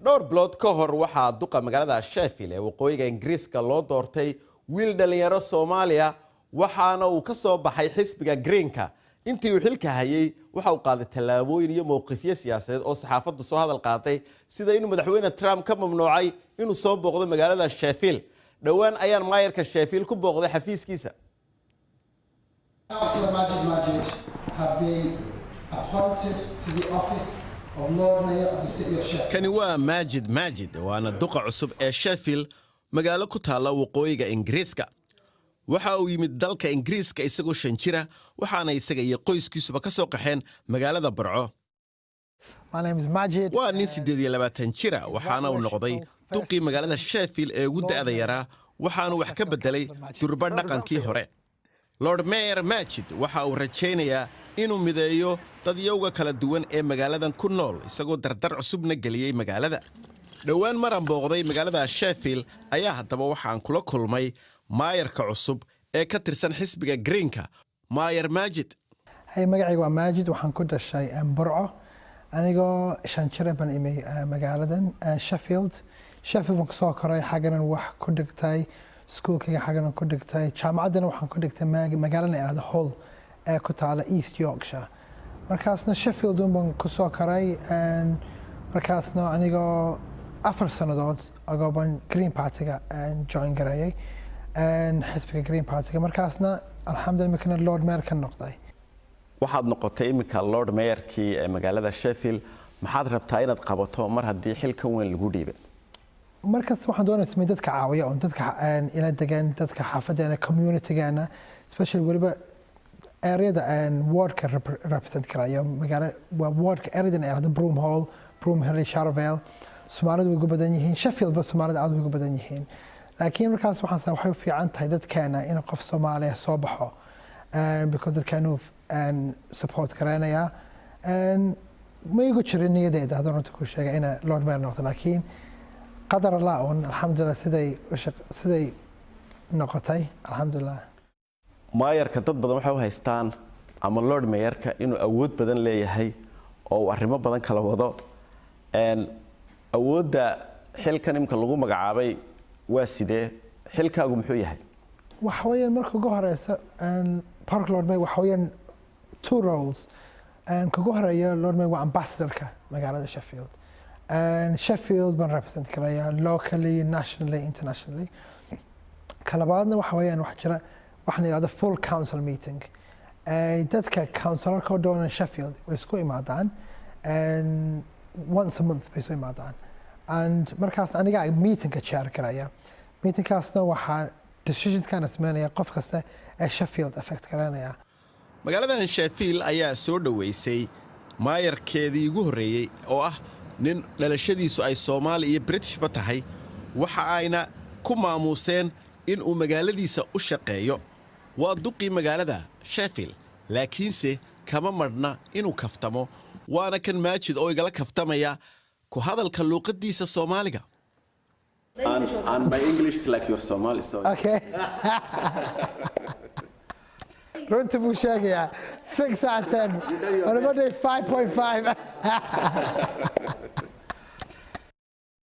dhowr bilood ka hor waxaa duqa magaalada Sheffield ee waqooyiga Ingiriiska loo doortay wiil dhalinyaro Soomaaliya waxaana uu ka soo baxay xisbiga Greenka intii uu xilka hayay waxa uu qaaday tallaabooyin iyo mowqifyo siyaasadeed oo saxaafaddu soo hadal qaaday sida inuu madaxweyne Trump ka mamnuucay inuu soo booqdo magaalada Sheffield dhawaan ayaan maayarka Sheffield ku booqday xafiiskiisa kani waa Majid waana duqa cusub ee Sheffield magaalo ku taala waqooyiga Ingiriiska waxa uu yimid dalka Ingiriiska isagoo 5 jira waxaana isaga iyo qoyskiisuba ka soo qaxeen magaalada Burco My name is Majid. waa nin 28 jira waxaana uu noqday duqii magaalada Sheffield ee ugu da'da yaraa waxaana wax ka bedelay durba dhaqankii hore Lord Mayor Majid waxa uu rajaynayaa inuu mideeyo dadyowga kala duwan ee magaaladan ku nool isagoo dardar cusubna geliyay magaalada dhawaan maran booqday magaalada Sheffield ayaa haddaba waxaan kula kulmay maayarka cusub ee ka tirsan xisbiga Greenka Mayor Majid Hey magacaygu waa Majid waxaan ku dhashay Burco anigoo 5 jir baan imay magaaladan Sheffield baan ku soo koray xaganan wax ku dhigtay iskuulkayga xaganan ku dhigtay jaamacadana waxaan ku dhigtay magaalada Earth Hall ee ku taala East Yorkshire markaasna Sheffield baan ku soo koray markaasna anigoo 4 sanadood ago baan Green Party-ga join gareeyay xisbiga Green Party-ga markaasna alxamdulillah kana Lord Mayor ka noqday waxaad noqotay imika Lord Mayorkii ee magaalada Sheffield maxaad rabtaa inaad qabato mar haddii xilka weyn lagu dhiibay markaas waxaan doonayaa dadka caawiya oo dadka ila degan dadka xaafadeena community-gaana especially waliba area-da ward-ka represent karaya magaalada waa ward-ka area-dan ee Broom Hall, Broomhill, Sharvale Soomaalidu way ugu badan yihiin Sheffield ba Soomaalida aad ugu badan yihiin laakiin markaas waxaan waxay u fiican tahay dadkeena in qof Soomaali ah soo baxo because dadkeenu support garanaya ma igu jirin niyadeeda haddaan runta ku sheegay in Lord Mayor noqdo laakiin qadar Allah oo alxamdulillah siday noqotay alxamdulillah maayarka dad badan waxay u haystaan ama Lord Mayorka inuu awood badan leeyahay oo arrimo badan kala wado awoodda xilkan imka lagu magacaabay waa sidee xilkaagu muxuu yahay waxa weeyaan marka ugu horeysa Park Lord Mayor waxa weeyaan 2 roles kagu horeeya Lord Mayor waa ambassador-ka magaalada Sheffield Sheffield baan represent karaya locally nationally internationally kalabaadna waxa weeyaan wax jira waxaan yiraahdo full council meeting dadka councilor-ka doona Sheffield way isku imaadaan once a month bay isku imaadaan and markaas aniga meeting-ka chair karaya meeting-kaasna waxaa decisions-kana sameynaya qof kasta ee Sheffield affect garanaya magaaladan Sheffield ayaa soo dhaweysay maayarkeedii ugu horeeyay oo ah nin dhalashadiisu ay Soomaali iyo British ba tahay waxa ayna ku maamuseen in uu magaaladiisa u shaqeeyo waa duqii magaalada Sheffield laakiinse kama marna inuu kaftamo waana kan Majid oo igala kaftamaya ku hadalka luqadiisa Soomaaliga and my English is like your Somali so okay runta buu sheegayaa 6 out of 10 on a Monday 5.5